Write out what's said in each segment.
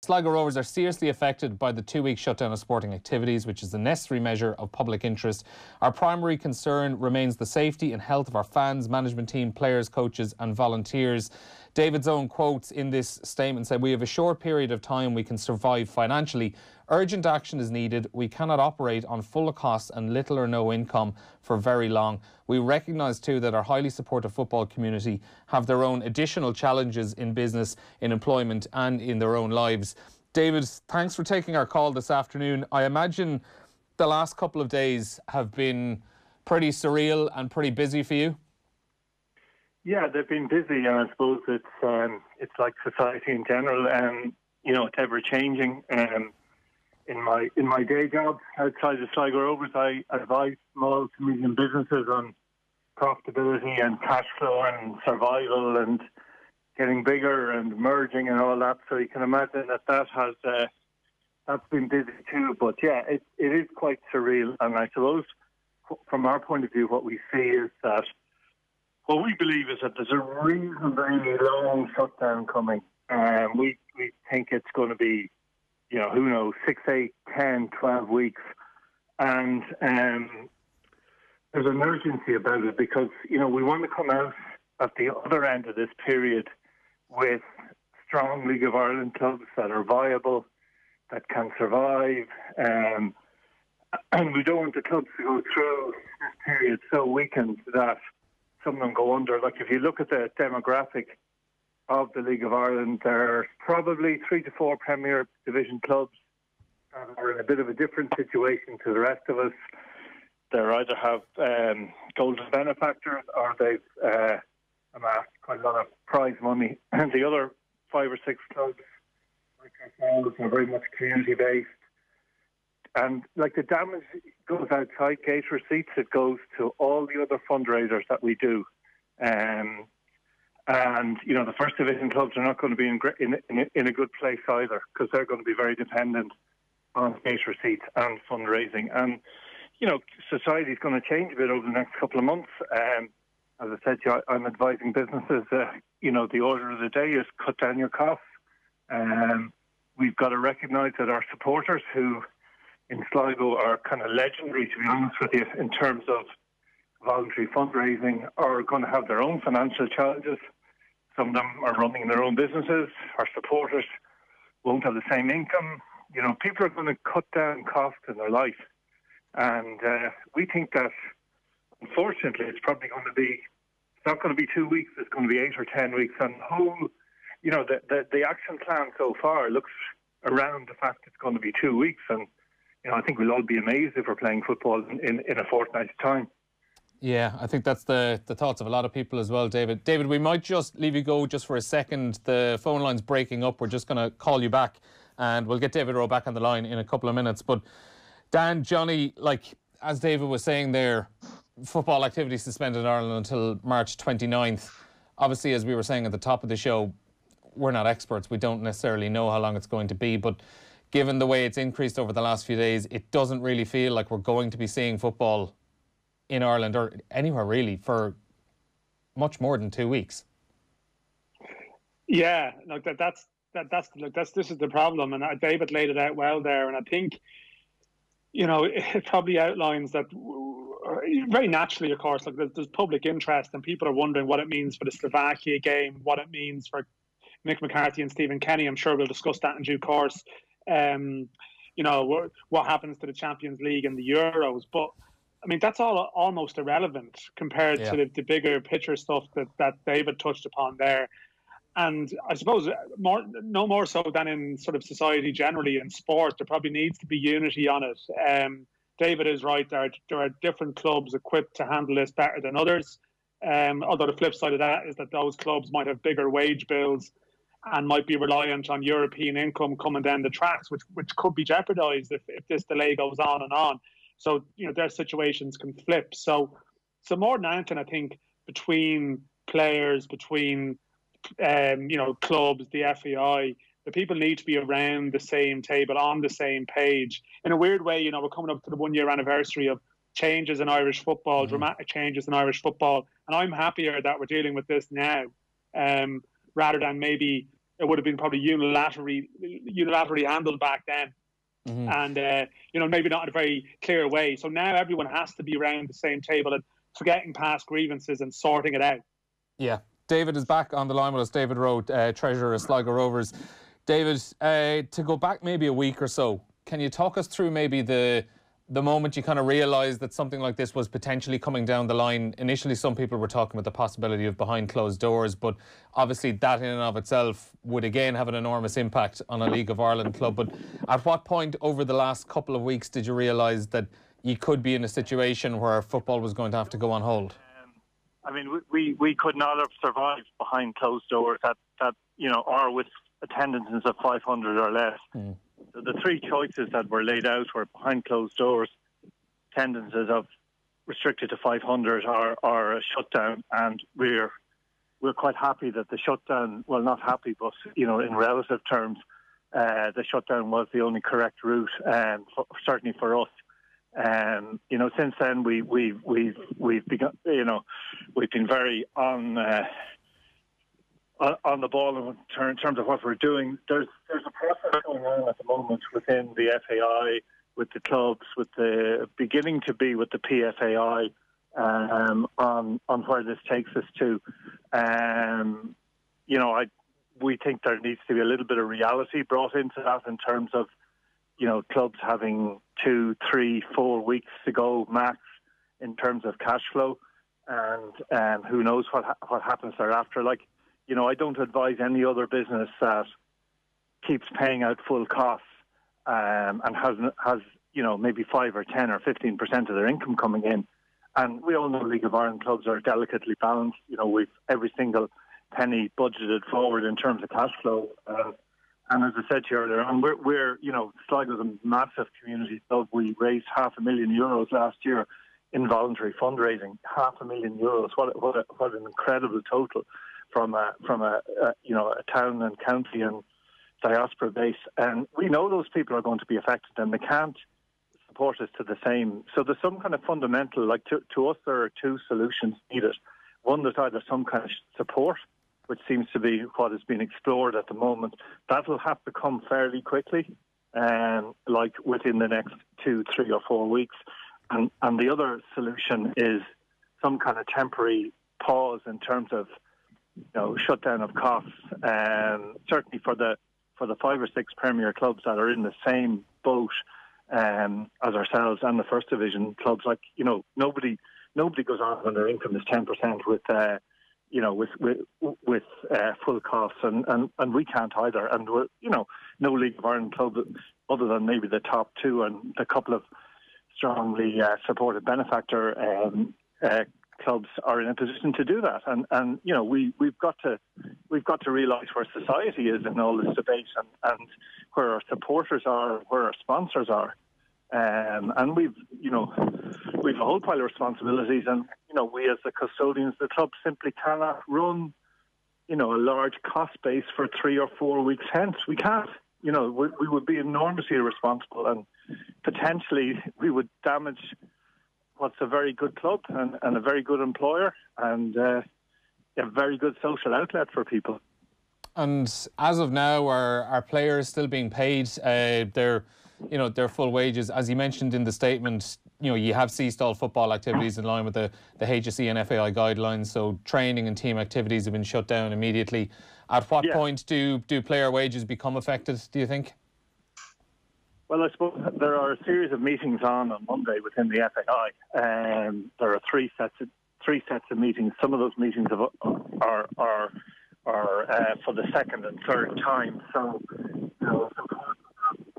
Sligo Rovers are seriously affected by the 2-week shutdown of sporting activities, which is a necessary measure of public interest. Our primary concern remains the safety and health of our fans, management team, players, coaches and volunteers. David's own quotes in this statement said, "We have a short period of time we can survive financially. Urgent action is needed. We cannot operate on full costs and little or no income for very long." We recognise too that our highly supportive football community have their own additional challenges in business, in employment and in their own lives. David, thanks for taking our call this afternoon. I imagine the last couple of days have been pretty surreal and pretty busy for you. Yeah, they've been busy, and I suppose it's like society in general, it's ever changing. In my day job outside of Sligo Rovers, I advise small to medium businesses on profitability and cash flow and survival and getting bigger and merging and all that. So you can imagine that's been busy too. But yeah, it is quite surreal. And I suppose from our point of view, what we see is that what we believe is that there's a reasonably long shutdown coming. We think it's going to be, who knows, 6, 8, 10, 12 weeks. And there's an urgency about it because, we want to come out at the other end of this period with strong League of Ireland clubs that are viable, that can survive. And we don't want the clubs to go through this period so weakened that some of them go under. Like if you look at the demographic of the League of Ireland, there's probably 3 to 4 Premier Division clubs that are in a bit of a different situation to the rest of us. They either have golden benefactors or they've amassed quite a lot of prize money. And the other 5 or 6 clubs, like ourselves, are very much community-based. And like the damage goes outside gate receipts, it goes to all the other fundraisers that we do. And the First Division clubs are not going to be in a good place either because they're going to be very dependent on gate receipts and fundraising. And, society is going to change a bit over the next couple of months. As I said to you, I'm advising businesses, the order of the day is cut down your costs. We've got to recognise that our supporters who in Sligo are kind of legendary, to be honest with you, in terms of voluntary fundraising, are going to have their own financial challenges. Some of them are running their own businesses. Our supporters won't have the same income. People are going to cut down costs in their life. And we think that, unfortunately, it's not going to be 2 weeks, it's going to be 8 or 10 weeks. And the action plan so far looks around the fact it's going to be 2 weeks. And I think we'll all be amazed if we're playing football in a fortnight's time. Yeah, I think that's the thoughts of a lot of people as well, David. David, we might just leave you go just for a second. The phone line's breaking up. We're just going to call you back and we'll get David Rowe back on the line in a couple of minutes. But Dan, Johnny, as David was saying there, football activity suspended in Ireland until March 29th. Obviously, as we were saying at the top of the show, we're not experts. We don't necessarily know how long it's going to be, but given the way it's increased over the last few days, it doesn't really feel like we're going to be seeing football in Ireland or anywhere really for much more than 2 weeks. Yeah, look, this is the problem, and David laid it out well there, and I think it probably outlines that very naturally, of course, there's public interest and people are wondering what it means for the Slovakia game, what it means for Mick McCarthy and Stephen Kenny. I'm sure we'll discuss that in due course. What happens to the Champions League and the Euros, but I mean that's all almost irrelevant compared to the bigger picture stuff that David touched upon there. And I suppose no more so than in sort of society generally in sport, there probably needs to be unity on it. David is right. There are different clubs equipped to handle this better than others. Although the flip side of that is that those clubs might have bigger wage bills and might be reliant on European income coming down the tracks, which could be jeopardised if this delay goes on and on. So, their situations can flip. So more than anything, I think, between players, between, clubs, the FAI, the people need to be around the same table, on the same page. In a weird way, we're coming up to the 1-year anniversary of changes in Irish football, dramatic changes in Irish football. And I'm happier that we're dealing with this now, rather than maybe it would have been probably unilaterally handled back then. And, maybe not in a very clear way. So now everyone has to be around the same table and forgetting past grievances and sorting it out. Yeah. David is back on the line with us. David Rowe, treasurer of Sligo Rovers. David, to go back maybe a week or so, can you talk us through maybe the moment you kind of realised that something like this was potentially coming down the line? Initially, some people were talking about the possibility of behind closed doors, but obviously that in and of itself would again have an enormous impact on a League of Ireland club. But at what point over the last couple of weeks did you realise that you could be in a situation where football was going to have to go on hold? I mean, we could not have survived behind closed doors or with attendances of 500 or less. So the three choices that were laid out were behind closed doors, attendances of restricted to 500 or a shutdown, and we're quite happy that the shutdown, well, not happy, but in relative terms, the shutdown was the only correct route, certainly for us. Since then we've begun. We've been very on the ball in terms of what we're doing. There's a process going on at the moment within the FAI, with the clubs, with the beginning to be with the PFAI, on where this takes us to. We think there needs to be a little bit of reality brought into that in terms of, clubs having 2, 3, 4 weeks to go max in terms of cash flow, and who knows what happens thereafter. I don't advise any other business that keeps paying out full costs and has maybe 5 or 10 or 15% of their income coming in. And we all know League of Ireland clubs are delicately balanced. We've every single penny budgeted forward in terms of cash flow. And as I said to you earlier on, we're Sligo's a massive community club. We raised €500,000 last year in voluntary fundraising. €500,000. What an incredible total from a town and county and diaspora base. And we know those people are going to be affected, and they can't support us to the same. So there's some kind of fundamental, to us, there are two solutions needed. One, there's either some kind of support, which seems to be what is being explored at the moment. That will have to come fairly quickly, within the next 2, 3 or 4 weeks. And the other solution is some kind of temporary pause in terms of shutdown of costs. Certainly for the 5 or 6 Premier clubs that are in the same boat as ourselves and the First Division clubs, nobody goes on when their income is 10% with full costs, and we can't either. And we're, no League of Ireland club other than maybe the top 2 and a couple of strongly supported benefactor clubs are in a position to do that. And we've got to realise where society is in all this debate, and where our supporters are, where our sponsors are. And we've a whole pile of responsibilities, and we as the custodians, the club simply cannot run a large cost base for 3 or 4 weeks hence. We can't. We would be enormously irresponsible, and potentially we would damage what's a very good club and a very good employer and a very good social outlet for people. And as of now, are players still being paid their full wages? As you mentioned in the statement, you have ceased all football activities in line with the HSE and FAI guidelines, so training and team activities have been shut down immediately. At what point do player wages become affected, do you think? Well, I suppose there are a series of meetings on Monday within the FAI. There are three sets of meetings. Some of those meetings are for the second and third time. So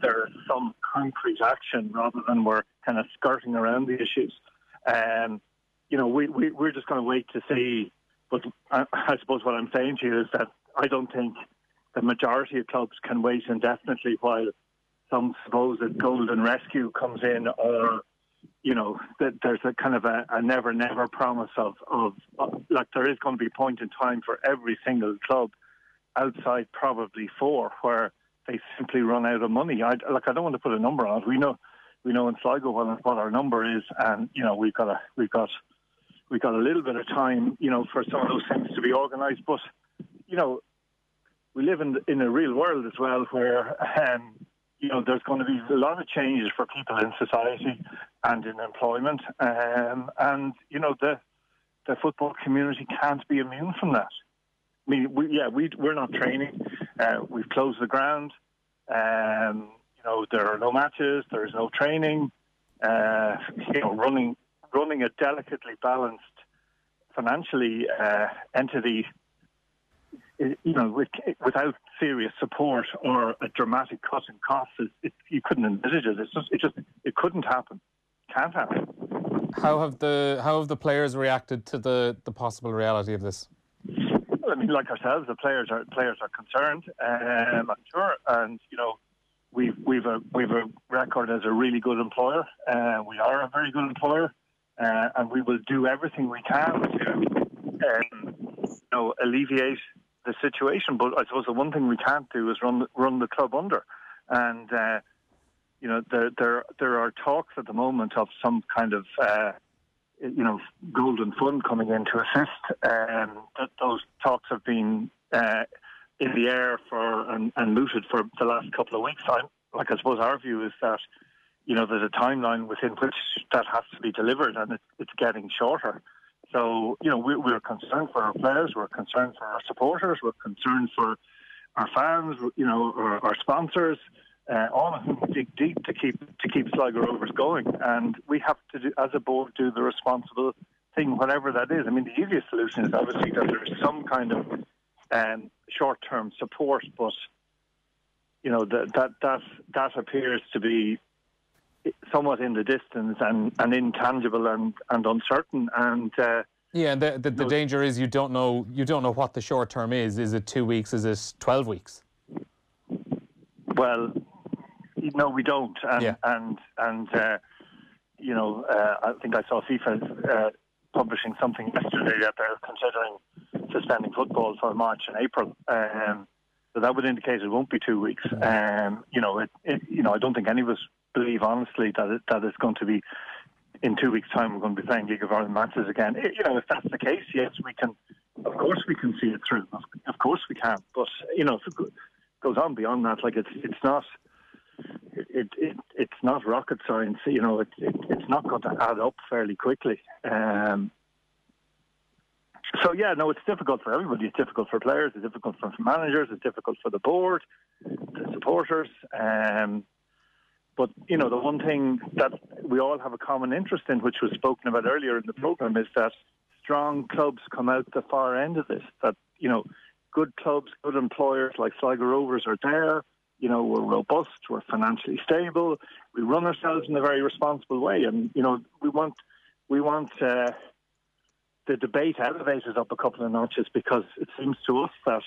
there's some concrete action rather than we're kind of skirting around the issues. We're just going to wait to see. But I suppose what I'm saying to you is that I don't think the majority of clubs can wait indefinitely while some supposed golden rescue comes in, or that there's a kind of a never promise of there is going to be a point in time for every single club outside probably 4 where they simply run out of money. I don't want to put a number on it. We know in Sligo what our number is, and we've got a little bit of time for some of those things to be organised. But we live in a real world as well, where there's going to be a lot of changes for people in society and in employment, and the football community can't be immune from that. I mean, we're not training. We've closed the ground. There are no matches. There is no training. Running a delicately balanced financially entity, without serious support or a dramatic cut in costs, you couldn't envisage it. It couldn't happen. Can't happen. How have the players reacted to the possible reality of this? Well, I mean, like ourselves, the players are concerned. I'm sure, and we've a record as a really good employer. We are a very good employer, and we will do everything we can to alleviate the situation. But I suppose the one thing we can't do is run the club under. And there are talks at the moment of some kind of golden fund coming in to assist. Those talks have been in the air and mooted for the last couple of weeks. I suppose our view is that there's a timeline within which that has to be delivered, and it's getting shorter. So we're concerned for our players, we're concerned for our supporters, we're concerned for our fans, our sponsors, all of whom dig deep to keep Sligo Rovers going, and we have to, as a board, do the responsible thing, whatever that is. I mean, the easiest solution is obviously that there is some kind of short-term support, but that appears to be somewhat in the distance and intangible and uncertain. And and the danger is you don't know what the short term is. Is it 2 weeks? Is it 12 weeks? Well, no, we don't. And I think I saw FIFA publishing something yesterday that they're considering suspending football for March and April. So that would indicate it won't be 2 weeks. I don't think any of us believe honestly that it's going to be in 2 weeks' time we're going to be playing League of Ireland matches again. If that's the case, yes, we can. Of course, we can see it through. Of course, we can. But if it goes on beyond that, like it's not rocket science. It's not going to add up fairly quickly. It's difficult for everybody. It's difficult for players. It's difficult for managers. It's difficult for the board, the supporters. But the one thing that we all have a common interest in, which was spoken about earlier in the programme, is that strong clubs come out the far end of this. That good clubs, good employers like Sligo Rovers are there. We're robust. We're financially stable. We run ourselves in a very responsible way, and we want the debate elevated up a couple of notches, because it seems to us that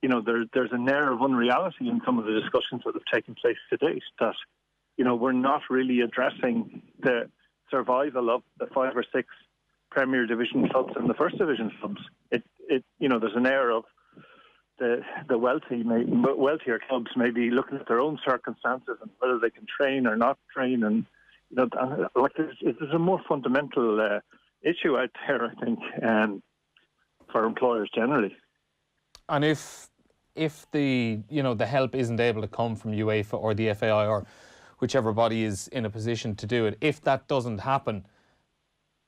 there's an air of unreality in some of the discussions that have taken place to date, that we're not really addressing the survival of the 5 or 6 Premier Division clubs and the First Division clubs. There's an air of the wealthier clubs maybe looking at their own circumstances and whether they can train or not train, and there's a more fundamental issue out there, I think, for employers generally. And if the the help isn't able to come from UEFA or the FAI or whichever body is in a position to do it, if that doesn't happen,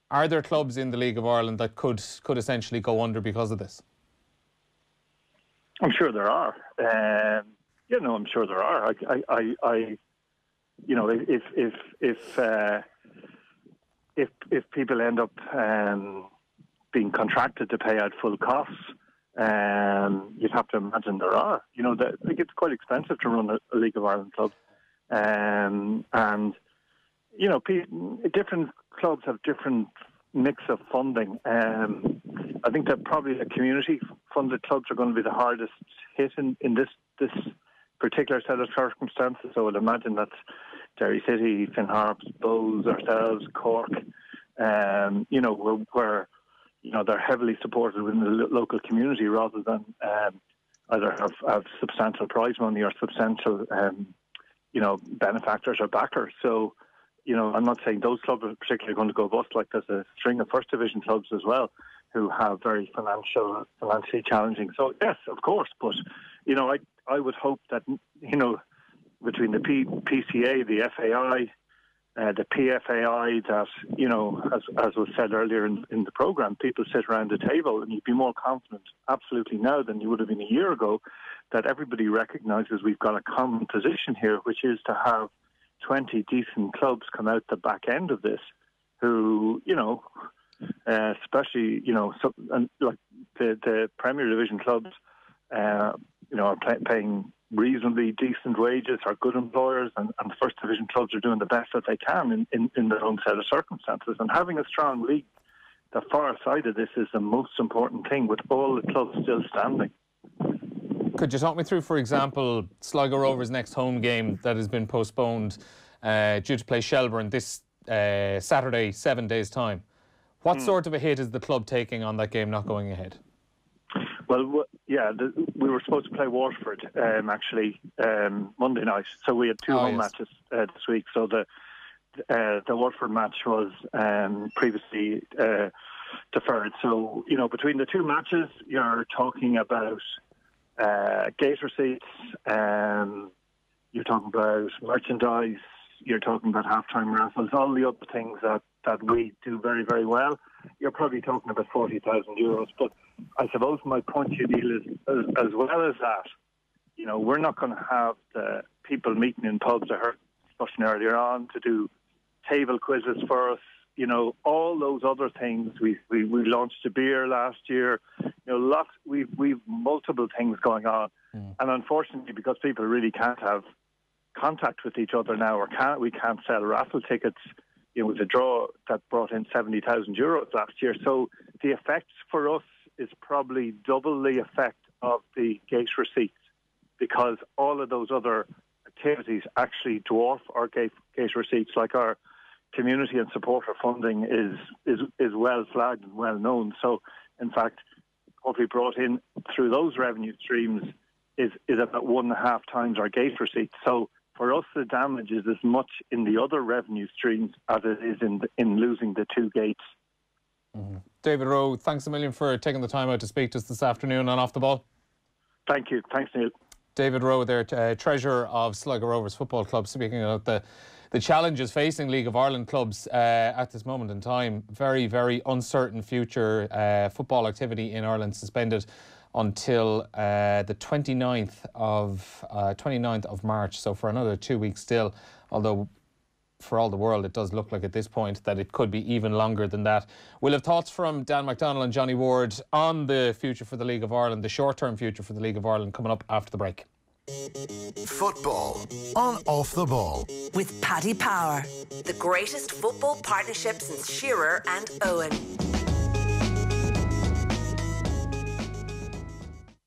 are there clubs in the League of Ireland that could essentially go under because of this? I'm sure there are. I'm sure there are. If people end up being contracted to pay out full costs, you'd have to imagine there are. It's quite expensive to run a League of Ireland club, and different clubs have different mix of funding. I think that probably the community-funded clubs are going to be the hardest hit in this particular set of circumstances. So I'd imagine that's Derry City, Finn Harps, Bowes, ourselves, Cork, where they're heavily supported within the local community rather than either have substantial prize money or substantial benefactors or backers. So I'm not saying those clubs are particularly going to go bust. Like, there's a string of First Division clubs as well who have very financially challenging. So yes, of course, but I would hope that, between the PCA, the FAI, the PFAI, that, as was said earlier in the programme, people sit around the table and you'd be more confident absolutely now than you would have been a year ago that everybody recognises we've got a common position here, which is to have 20 decent clubs come out the back end of this who, especially, like the Premier Division clubs, are paying reasonably decent wages, are good employers, and the First Division clubs are doing the best that they can in their own set of circumstances. And having a strong league, the far side of this is the most important thing, with all the clubs still standing. Could you talk me through, for example, Sligo Rovers' next home game that has been postponed due to play Shelbourne this Saturday, 7 days' time? What sort of a hit is the club taking on that game not going ahead? Well, we were supposed to play Waterford Monday night, so we had two home matches this week. So the Waterford match was previously deferred. So between the two matches, you're talking about gate receipts, you're talking about merchandise, you're talking about halftime raffles, all the other things that we do very, very well. You're probably talking about €40,000. But I suppose my point to you, Neil, is as well as that, we're not going to have the people meeting in pubs. I heard discussion earlier on to do table quizzes for us. All those other things. We launched a beer last year. Lots. We've multiple things going on, and unfortunately, because people really can't have contact with each other now, we can't sell raffle tickets. It was a draw that brought in €70,000 last year. So the effect for us is probably double the effect of the gate receipts, because all of those other activities actually dwarf our gate receipts. Like our community and supporter funding is well flagged and well known. So in fact, what we brought in through those revenue streams is about 1.5 times our gate receipts. So for us, the damage is as much in the other revenue streams as it is in losing the two gates. David Rowe, thanks a million for taking the time out to speak to us this afternoon on Off the Ball. Thank you. Thanks, Neil. David Rowe there, treasurer of Sligo Rovers Football Club, speaking about the challenges facing League of Ireland clubs at this moment in time. Very, very uncertain future. Football activity in Ireland suspended until the 29th of March, so for another 2 weeks still, although for all the world it does look like at this point that it could be even longer than that. We'll have thoughts from Dan McDonnell and Johnny Ward on the future for the League of Ireland, the short-term future for the League of Ireland, coming up after the break. Football on Off the Ball with Paddy Power, the greatest football partnership since Shearer and Owen.